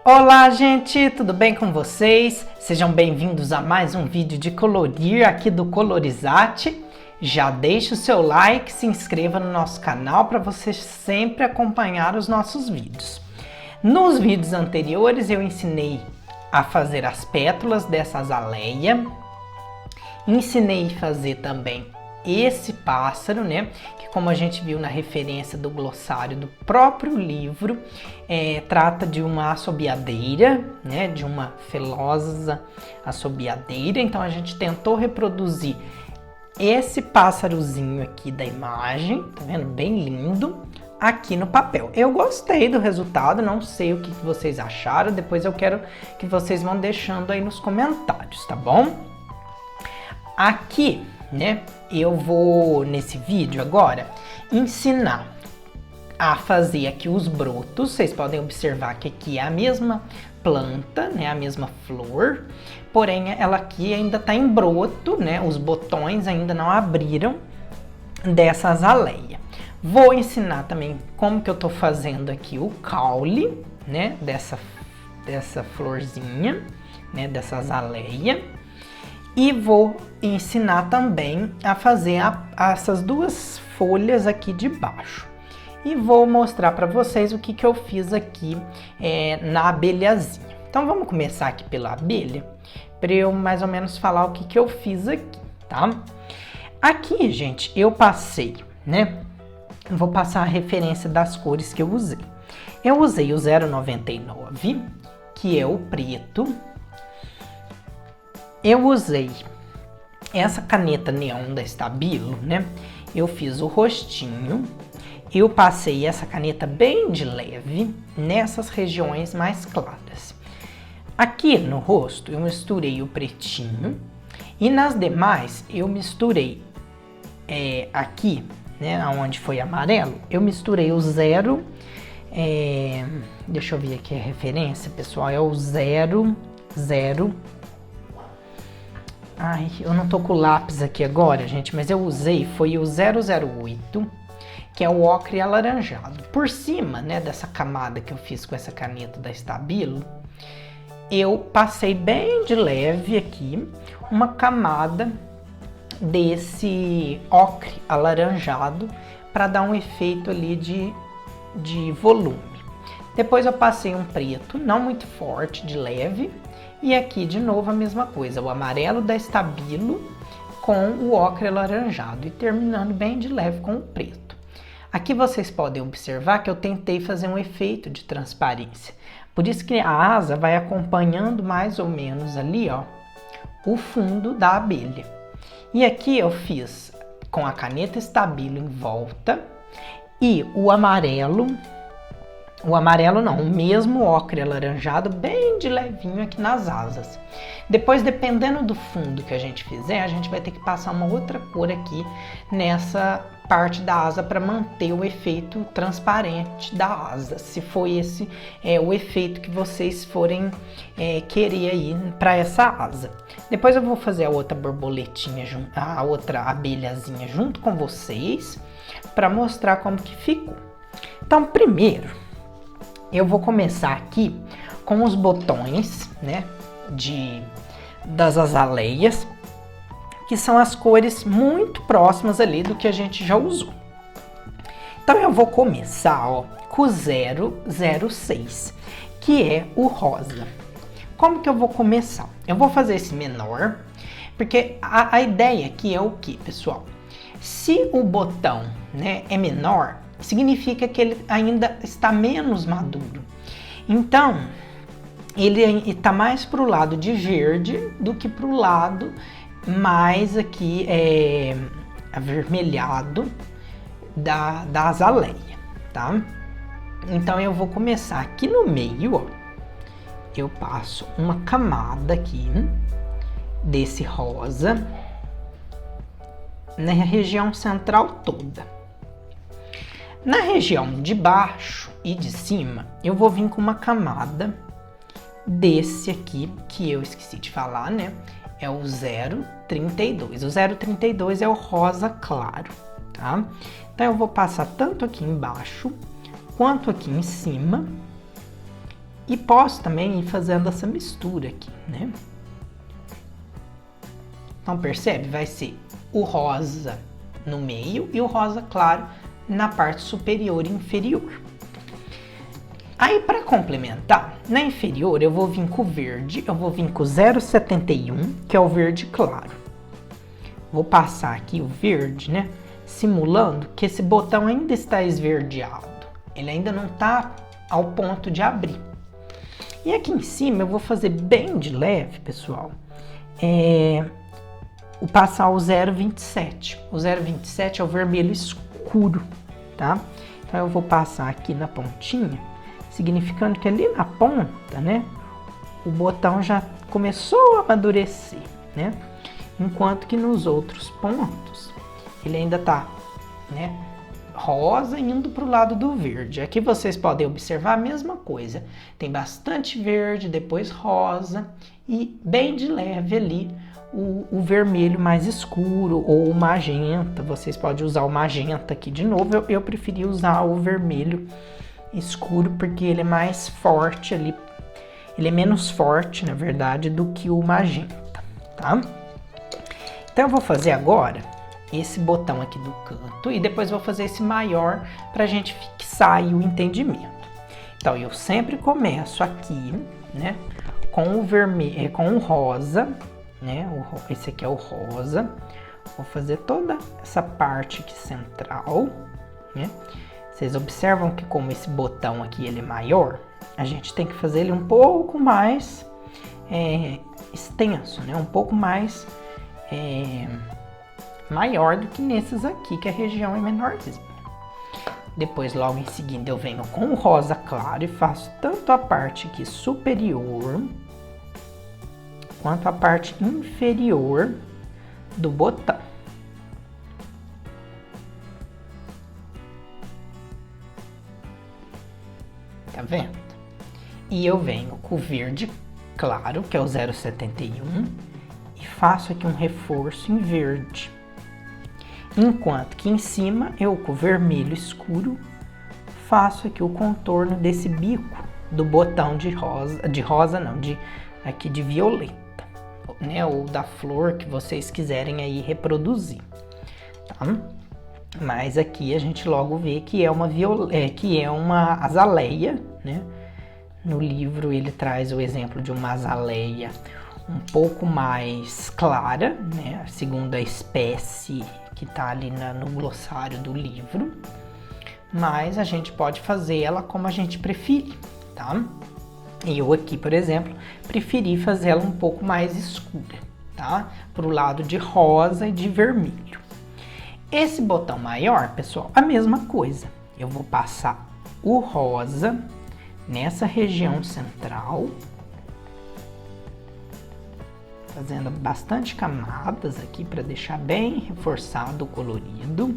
Olá, gente, tudo bem com vocês? Sejam bem-vindos a mais um vídeo de colorir aqui do Colorizate. Já deixe o seu like, se inscreva no nosso canal para você sempre acompanhar os nossos vídeos. Nos vídeos anteriores eu ensinei a fazer as pétalas dessa azaleia, ensinei a fazer também esse pássaro, né? Que como a gente viu na referência do glossário do próprio livro, trata de uma assobiadeira, né? De uma felosa assobiadeira. Então a gente tentou reproduzir esse pássarozinho aqui da imagem, tá vendo? Bem lindo, aqui no papel. Eu gostei do resultado, não sei o que vocês acharam, depois eu quero que vocês vão deixando aí nos comentários, tá bom? Aqui, né, eu vou nesse vídeo agora ensinar a fazer aqui os brotos. Vocês podem observar que aqui é a mesma planta, né, a mesma flor, porém ela aqui ainda está em broto, né, os botões ainda não abriram dessa azaleia. Vou ensinar também como que eu tô fazendo aqui o caule, né, dessa florzinha, né, dessa azaleia. E vou ensinar também a fazer essas duas folhas aqui de baixo. E vou mostrar para vocês o que eu fiz aqui na abelhazinha. Então vamos começar aqui pela abelha, para eu mais ou menos falar o que eu fiz aqui, tá? Aqui, gente, eu passei, né? Vou passar a referência das cores que eu usei. Eu usei o 0,99, que é o preto. Eu usei essa caneta neon da Stabilo, né? Eu fiz o rostinho. Eu passei essa caneta bem de leve nessas regiões mais claras. Aqui no rosto eu misturei o pretinho. E nas demais eu misturei aqui, né? Onde foi amarelo, eu misturei o zero. Deixa eu ver aqui a referência, pessoal. É o 00. Ai, eu não tô com o lápis aqui agora, gente, mas eu usei, foi o 008, que é o ocre alaranjado. Por cima, né, dessa camada que eu fiz com essa caneta da Stabilo, eu passei bem de leve aqui uma camada desse ocre alaranjado para dar um efeito ali de volume. Depois eu passei um preto, não muito forte, de leve. E aqui de novo a mesma coisa, o amarelo da Stabilo com o ocre alaranjado e terminando bem de leve com o preto. Aqui vocês podem observar que eu tentei fazer um efeito de transparência. Por isso que a asa vai acompanhando mais ou menos ali, ó, o fundo da abelha. E aqui eu fiz com a caneta Stabilo em volta e o amarelo não, o mesmo ocre alaranjado bem de levinho aqui nas asas. Depois, dependendo do fundo que a gente fizer, a gente vai ter que passar uma outra cor aqui nessa parte da asa para manter o efeito transparente da asa, se for esse o efeito que vocês forem querer aí para essa asa. Depois eu vou fazer a outra borboletinha, a outra abelhazinha junto com vocês para mostrar como que ficou. Então, primeiro eu vou começar aqui com os botões, né, das azaleias, que são as cores muito próximas ali do que a gente já usou. Então eu vou começar, ó, com o 006, que é o rosa. Como que eu vou começar? Eu vou fazer esse menor, porque a ideia aqui é o que, pessoal? Se o botão, né, é menor, significa que ele ainda está menos maduro. Então, ele está mais para o lado de verde do que para o lado mais aqui avermelhado da azaleia, tá? Então, eu vou começar aqui no meio, ó. Eu passo uma camada aqui desse rosa na região central toda. Na região de baixo e de cima, eu vou vir com uma camada desse aqui, que eu esqueci de falar, né? É o 032. O 032 é o rosa claro, tá? Então eu vou passar tanto aqui embaixo quanto aqui em cima E posso também ir fazendo essa mistura aqui, né? Então percebe? Vai ser o rosa no meio e o rosa claro na parte superior e inferior. Aí para complementar, na inferior eu vou vir com o verde, eu vou vir com o 0,71, que é o verde claro. Vou passar aqui o verde, né? Simulando que esse botão ainda está esverdeado. Ele ainda não está ao ponto de abrir. E aqui em cima eu vou fazer bem de leve, pessoal. Vou passar o 0,27. O 0,27 é o vermelho escuro, tá? Então eu vou passar aqui na pontinha, significando que ali na ponta, né, o botão já começou a amadurecer, né? Enquanto que nos outros pontos ele ainda tá, né, rosa indo para o lado do verde. Aqui vocês podem observar a mesma coisa. Tem bastante verde, depois rosa e bem de leve ali o vermelho mais escuro ou o magenta. Vocês podem usar o magenta aqui de novo. Eu preferi usar o vermelho escuro porque ele é mais forte ali. Ele é menos forte, na verdade, do que o magenta, tá? Então eu vou fazer agora esse botão aqui do canto e depois vou fazer esse maior para a gente fixar aí o entendimento. Então eu sempre começo aqui, né, com o vermelho, com o rosa, né? Esse aqui é o rosa. Vou fazer toda essa parte aqui central, né? Vocês observam que como esse botão aqui ele é maior, a gente tem que fazer ele um pouco mais extenso, né? Um pouco mais maior do que nesses aqui, que a região é menorzinha. Depois, logo em seguida, eu venho com o rosa claro e faço tanto a parte aqui superior quanto a parte inferior do botão. Tá vendo? E eu venho com o verde claro, que é o 0,71, e faço aqui um reforço em verde. Enquanto que em cima, eu com o vermelho escuro, faço aqui o contorno desse bico do botão de rosa não, aqui de violeta, né? Ou da flor que vocês quiserem aí reproduzir, tá? Mas aqui a gente logo vê que é uma azaleia, né? No livro ele traz o exemplo de uma azaleia um pouco mais clara, né? Segundo a espécie que tá ali no glossário do livro. Mas a gente pode fazer ela como a gente preferir, tá? Eu aqui, por exemplo, preferi fazer ela um pouco mais escura, tá? Pro lado de rosa e de vermelho. Esse botão maior, pessoal, a mesma coisa. Eu vou passar o rosa nessa região central, fazendo bastante camadas aqui para deixar bem reforçado o colorido.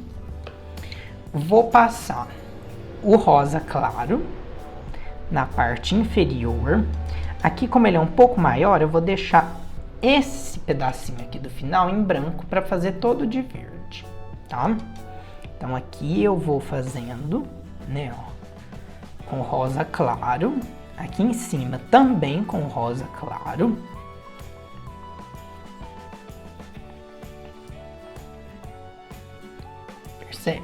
Vou passar o rosa claro na parte inferior. Aqui, como ele é um pouco maior, eu vou deixar esse pedacinho aqui do final em branco para fazer todo de verde, tá? Então aqui eu vou fazendo, né, ó, com rosa claro. Aqui em cima também com rosa claro. Percebe?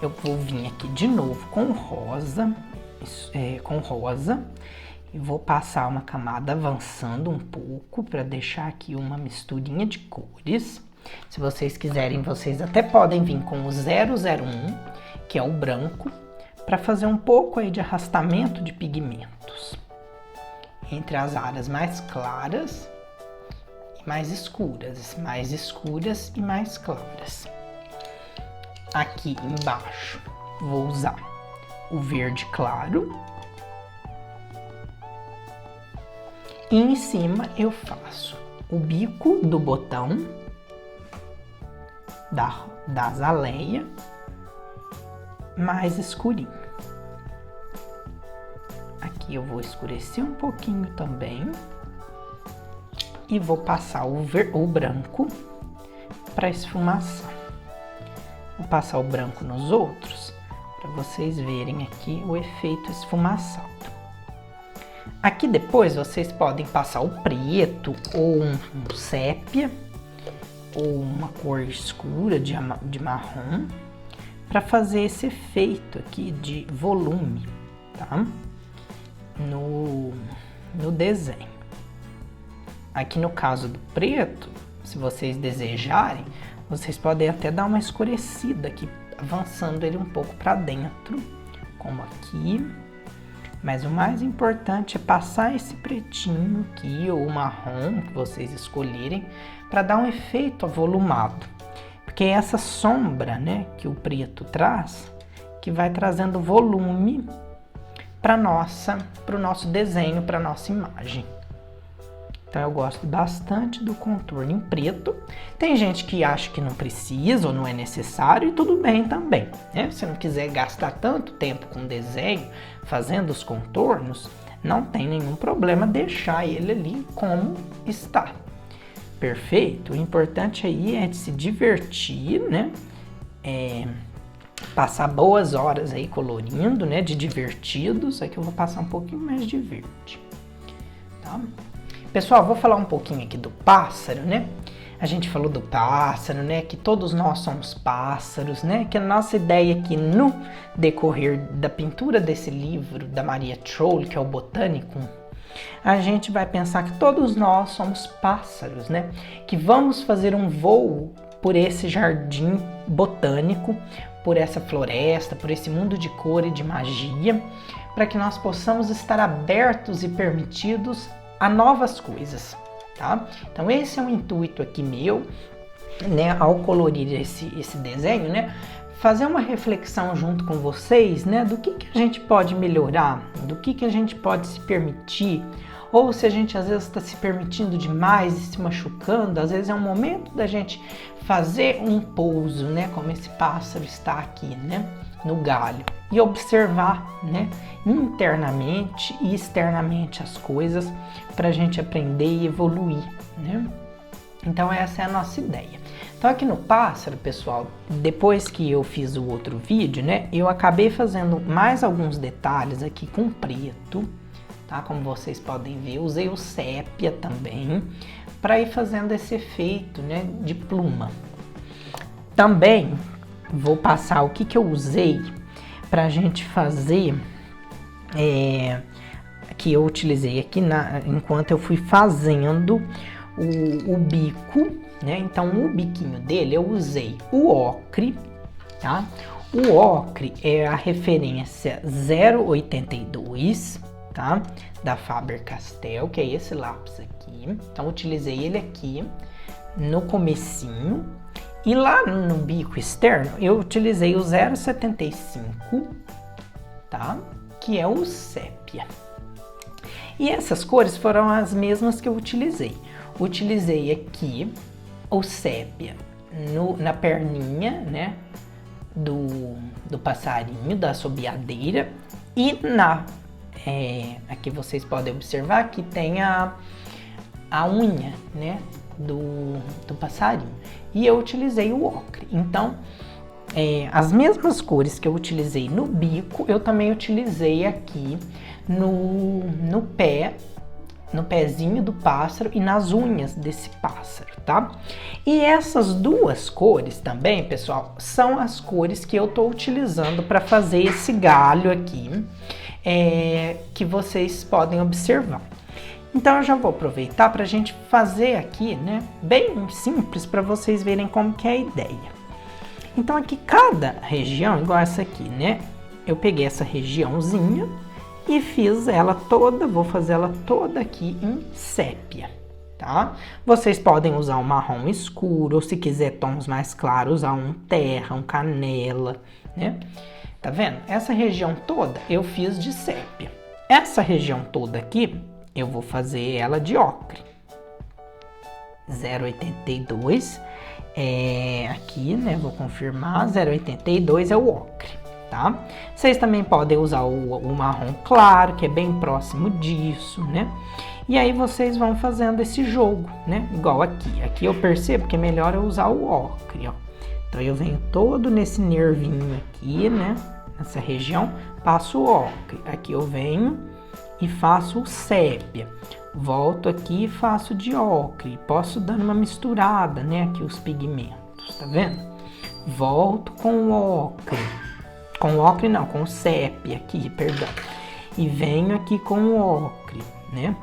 Eu vou vir aqui de novo com rosa, e vou passar uma camada avançando um pouco para deixar aqui uma misturinha de cores. Se vocês quiserem, vocês até podem vir com o 001, que é o branco, para fazer um pouco aí de arrastamento de pigmentos entre as áreas mais claras e mais escuras e mais claras. Aqui embaixo vou usar o verde claro e em cima eu faço o bico do botão da azaleia mais escurinho. Aqui eu vou escurecer um pouquinho também e vou passar o branco para esfumaçar. Vou passar o branco nos outros para vocês verem aqui o efeito esfumaçado. Aqui depois vocês podem passar o preto ou um sépia ou uma cor escura de marrom para fazer esse efeito aqui de volume, tá? No desenho. Aqui no caso do preto, se vocês desejarem, vocês podem até dar uma escurecida aqui, avançando ele um pouco para dentro, como aqui. Mas o mais importante é passar esse pretinho aqui, ou marrom, que vocês escolherem, para dar um efeito avolumado. Porque é essa sombra, né, que o preto traz, que vai trazendo volume para o nosso desenho, para a nossa imagem. Então eu gosto bastante do contorno em preto. Tem gente que acha que não precisa ou não é necessário, e tudo bem também, né? Se não quiser gastar tanto tempo com desenho, fazendo os contornos, não tem nenhum problema deixar ele ali como está. Perfeito? O importante aí é de se divertir, né? Passar boas horas aí colorindo, né? De divertidos. Aqui eu vou passar um pouquinho mais de verde, tá? Pessoal, vou falar um pouquinho aqui do pássaro, né? A gente falou do pássaro, né? Que todos nós somos pássaros, né? Que a nossa ideia aqui no decorrer da pintura desse livro da Maria Trolle, que é o Botânico, a gente vai pensar que todos nós somos pássaros, né? Que vamos fazer um voo por esse jardim botânico, por essa floresta, por esse mundo de cor e de magia, para que nós possamos estar abertos e permitidos a novas coisas, tá? Então esse é o intuito aqui meu, né, ao colorir esse desenho, né, fazer uma reflexão junto com vocês, né, do que a gente pode melhorar, do que a gente pode se permitir, ou se a gente às vezes está se permitindo demais e se machucando, às vezes é um momento da gente fazer um pouso, né, como esse pássaro está aqui, né, no galho, e observar, né, internamente e externamente as coisas para a gente aprender e evoluir, né? Então essa é a nossa ideia. Então aqui no pássaro, pessoal, depois que eu fiz o outro vídeo, né, eu acabei fazendo mais alguns detalhes aqui com preto, tá? Como vocês podem ver, usei o sépia também para ir fazendo esse efeito, né, de pluma. Também vou passar o que eu usei para a gente fazer, que eu utilizei aqui enquanto eu fui fazendo o bico, né? Então o biquinho dele eu usei o ocre, tá? O ocre é a referência 082, tá? Da Faber-Castell, que é esse lápis aqui. Então eu utilizei ele aqui no comecinho. E lá no bico externo eu utilizei o 075, tá? Que é o sépia. E essas cores foram as mesmas que eu utilizei. Utilizei aqui o sépia na perninha, né? Do passarinho, da assobiadeira. E aqui vocês podem observar que tem a unha, né? Do passarinho. E eu utilizei o ocre. Então, as mesmas cores que eu utilizei no bico, eu também utilizei aqui no pezinho do pássaro e nas unhas desse pássaro, tá? E essas duas cores também, pessoal, são as cores que eu tô utilizando para fazer esse galho aqui, que vocês podem observar. Então eu já vou aproveitar para a gente fazer aqui, né, bem simples, para vocês verem como que é a ideia. Então aqui cada região, igual essa aqui, né, eu peguei essa regiãozinha e fiz ela toda, vou fazer ela toda aqui em sépia, tá? Vocês podem usar um marrom escuro, ou se quiser tons mais claros, usar um terra, um canela, né? Tá vendo? Essa região toda eu fiz de sépia. Essa região toda aqui eu vou fazer ela de ocre. 0,82 aqui, né? Vou confirmar, 0,82 é o ocre, tá? Vocês também podem usar o marrom claro, que é bem próximo disso, né? E aí vocês vão fazendo esse jogo, né? Igual aqui. Aqui eu percebo que é melhor eu usar o ocre, ó. Então eu venho todo nesse nervinho aqui, né? Nessa região, passo o ocre. Aqui eu venho e faço o sépia. Volto aqui e faço de ocre. Posso dar uma misturada, né, aqui os pigmentos, tá vendo? Volto com o ocre. Com o ocre não, com o sépia aqui, perdão. E venho aqui com o ocre, né?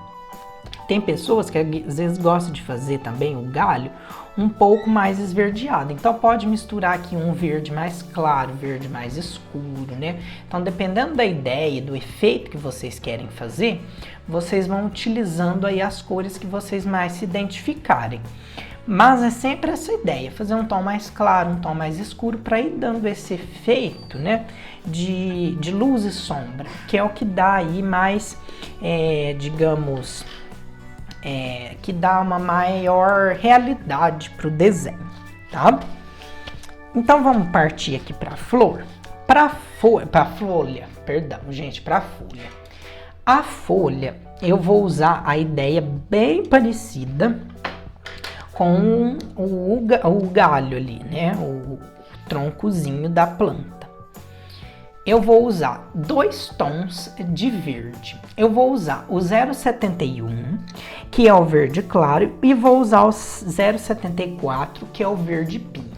Tem pessoas que às vezes gostam de fazer também o galho um pouco mais esverdeado. Então pode misturar aqui um verde mais claro, verde mais escuro, né? Então dependendo da ideia, do efeito que vocês querem fazer, vocês vão utilizando aí as cores que vocês mais se identificarem. Mas é sempre essa ideia, fazer um tom mais claro, um tom mais escuro, para ir dando esse efeito, né, de luz e sombra, que é o que dá aí mais, digamos, que dá uma maior realidade para o desenho, tá? Então vamos partir aqui para a flor, para a folha, perdão, gente, para a folha. A folha eu vou usar a ideia bem parecida com o galho ali, né? O troncozinho da planta. Eu vou usar 2 tons de verde. Eu vou usar o 071, que é o verde claro, e vou usar o 074, que é o verde pinho.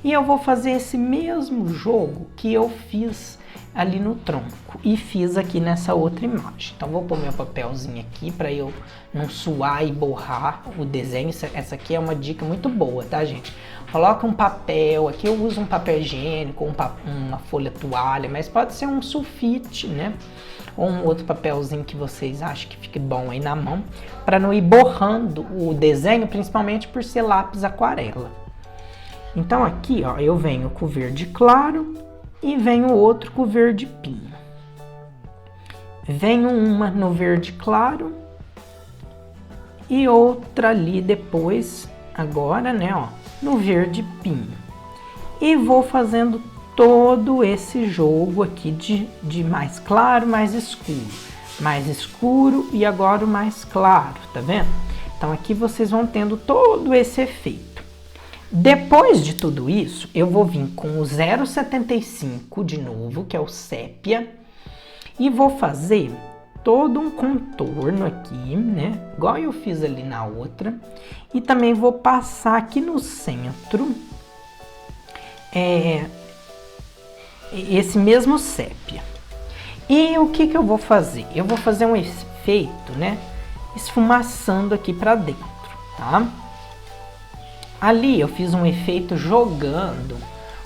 E eu vou fazer esse mesmo jogo que eu fiz ali no tronco e fiz aqui nessa outra imagem. Então vou pôr meu papelzinho aqui para eu não suar e borrar o desenho. Essa aqui é uma dica muito boa, tá, gente? Coloca um papel, aqui eu uso um papel higiênico, uma folha toalha, mas pode ser um sulfite, né? Ou um outro papelzinho que vocês acham que fique bom aí na mão, para não ir borrando o desenho, principalmente por ser lápis aquarela. Então aqui, ó, eu venho com o verde claro e venho outro com o verde pinho. Venho uma no verde claro e outra ali depois, agora, né, ó, no verde pinho. E vou fazendo todo esse jogo aqui de mais claro, mais escuro e agora o mais claro, tá vendo? Então aqui vocês vão tendo todo esse efeito. Depois de tudo isso, eu vou vir com o 075 de novo, que é o sépia, e vou fazer todo um contorno aqui, né? Igual eu fiz ali na outra. E também vou passar aqui no centro esse mesmo sépia. E o que eu vou fazer? Eu vou fazer um efeito, né? Esfumaçando aqui pra dentro, tá? Ali eu fiz um efeito jogando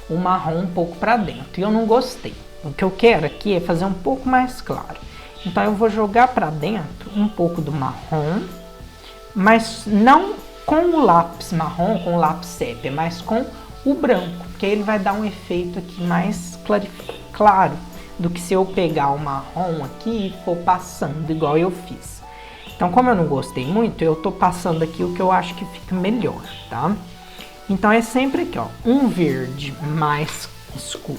o marrom um pouco para dentro e eu não gostei. O que eu quero aqui é fazer um pouco mais claro. Então eu vou jogar para dentro um pouco do marrom, mas não com o lápis marrom, com o lápis sépia, mas com o branco, porque ele vai dar um efeito aqui mais claro do que se eu pegar o marrom aqui e for passando igual eu fiz. Então, como eu não gostei muito, eu tô passando aqui o que eu acho que fica melhor, tá? Então, é sempre aqui, ó, um verde mais escuro,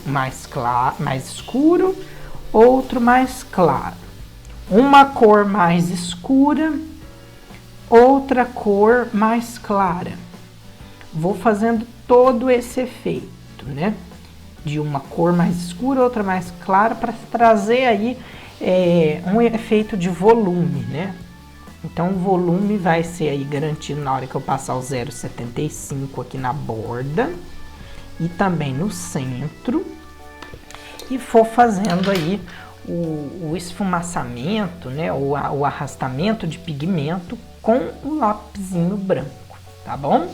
outro mais claro. Uma cor mais escura, outra cor mais clara. Vou fazendo todo esse efeito, né? De uma cor mais escura, outra mais clara, para trazer aí um efeito de volume, né? Então, o volume vai ser aí garantido na hora que eu passar o 0,75 aqui na borda e também no centro. E for fazendo aí o esfumaçamento, né, o arrastamento de pigmento com o lapisinho branco, tá bom?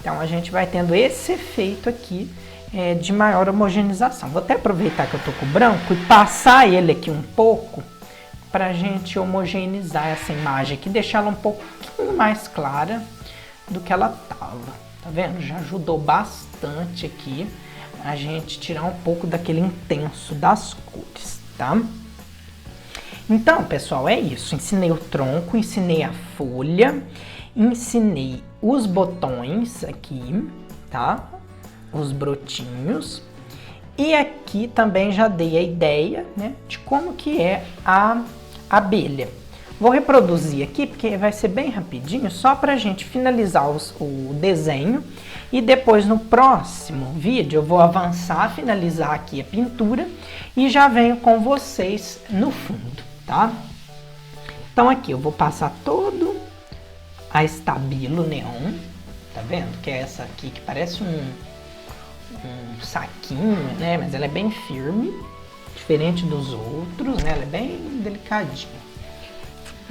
Então, a gente vai tendo esse efeito aqui de maior homogeneização. Vou até aproveitar que eu tô com o branco e passar ele aqui um pouco, pra gente homogeneizar essa imagem aqui, deixar ela um pouquinho mais clara do que ela tava, tá vendo? Já ajudou bastante aqui a gente tirar um pouco daquele intenso das cores, tá? Então, pessoal, é isso. Ensinei o tronco, ensinei a folha, ensinei os botões aqui, tá? Os brotinhos. E aqui também já dei a ideia, né, de como que é a abelha. Vou reproduzir aqui porque vai ser bem rapidinho, só para a gente finalizar o desenho. E depois no próximo vídeo eu vou avançar, finalizar aqui a pintura e já venho com vocês no fundo, tá? Então aqui eu vou passar todo a Stabilo Neon, tá vendo? Que é essa aqui que parece um saquinho, né? Mas ela é bem firme, diferente dos outros, né? Ela é bem delicadinha.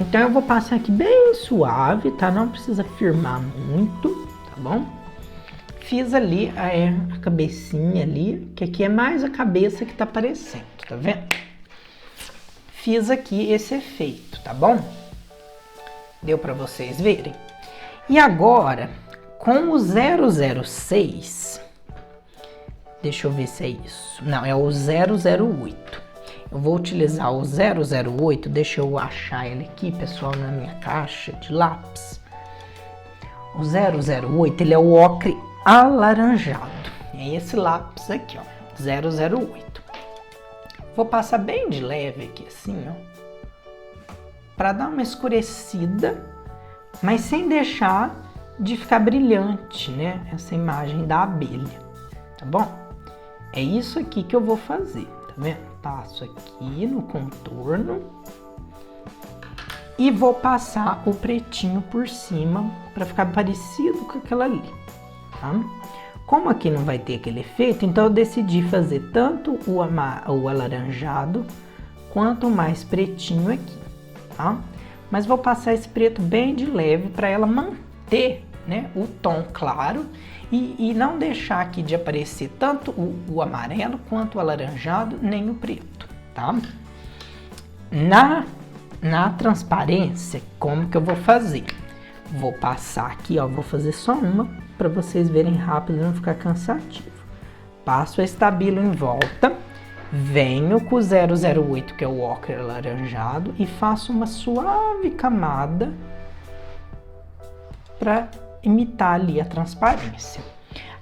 Então eu vou passar aqui bem suave, tá? Não precisa firmar muito, tá bom? Fiz ali a cabecinha ali, que aqui é mais a cabeça que tá aparecendo, tá vendo? Fiz aqui esse efeito, tá bom? Deu para vocês verem? E agora, com o 006, deixa eu ver se é isso. Não, é o 008. Eu vou utilizar o 008, deixa eu achar ele aqui, pessoal, na minha caixa de lápis. O 008, ele é o ocre alaranjado. É esse lápis aqui, ó, 008. Vou passar bem de leve aqui, assim, ó, para dar uma escurecida, mas sem deixar de ficar brilhante, né? Essa imagem da abelha, tá bom? É isso aqui que eu vou fazer, tá vendo? Passo aqui no contorno e vou passar o pretinho por cima para ficar parecido com aquela ali, tá? Como aqui não vai ter aquele efeito, então eu decidi fazer tanto o alaranjado quanto o mais pretinho aqui, tá? Mas vou passar esse preto bem de leve para ela manter, né, o tom claro e não deixar aqui de aparecer tanto o amarelo quanto o alaranjado, nem o preto, tá? Na transparência, como que eu vou fazer? Vou passar aqui, ó, vou fazer só uma para vocês verem rápido e não ficar cansativo. Passo a Stabilo em volta, venho com o 008, que é o ocre alaranjado, e faço uma suave camada para imitar ali a transparência.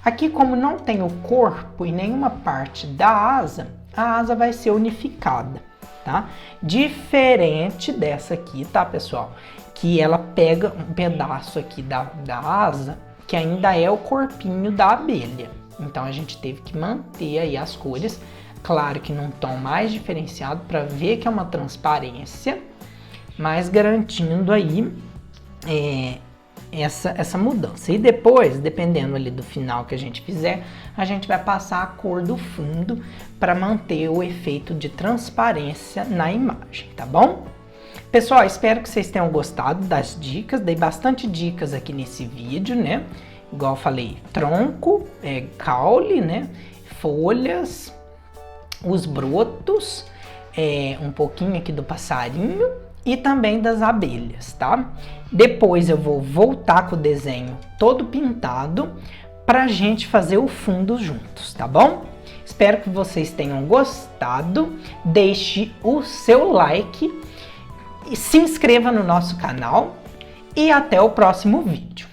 Aqui, como não tem o corpo e nenhuma parte da asa, a asa vai ser unificada, tá? Diferente dessa aqui, tá, pessoal? Que ela pega um pedaço aqui da asa, que ainda é o corpinho da abelha. Então a gente teve que manter aí as cores, claro que num tom mais diferenciado para ver que é uma transparência, mas garantindo aí essa mudança. E depois, dependendo ali do final que a gente fizer, a gente vai passar a cor do fundo para manter o efeito de transparência na imagem, tá bom? Pessoal, espero que vocês tenham gostado das dicas, dei bastante dicas aqui nesse vídeo, né? Igual eu falei, tronco, caule, né? Folhas, os brotos, um pouquinho aqui do passarinho e também das abelhas, tá? Depois eu vou voltar com o desenho todo pintado pra gente fazer o fundo juntos, tá bom? Espero que vocês tenham gostado, deixe o seu like, se inscreva no nosso canal e até o próximo vídeo.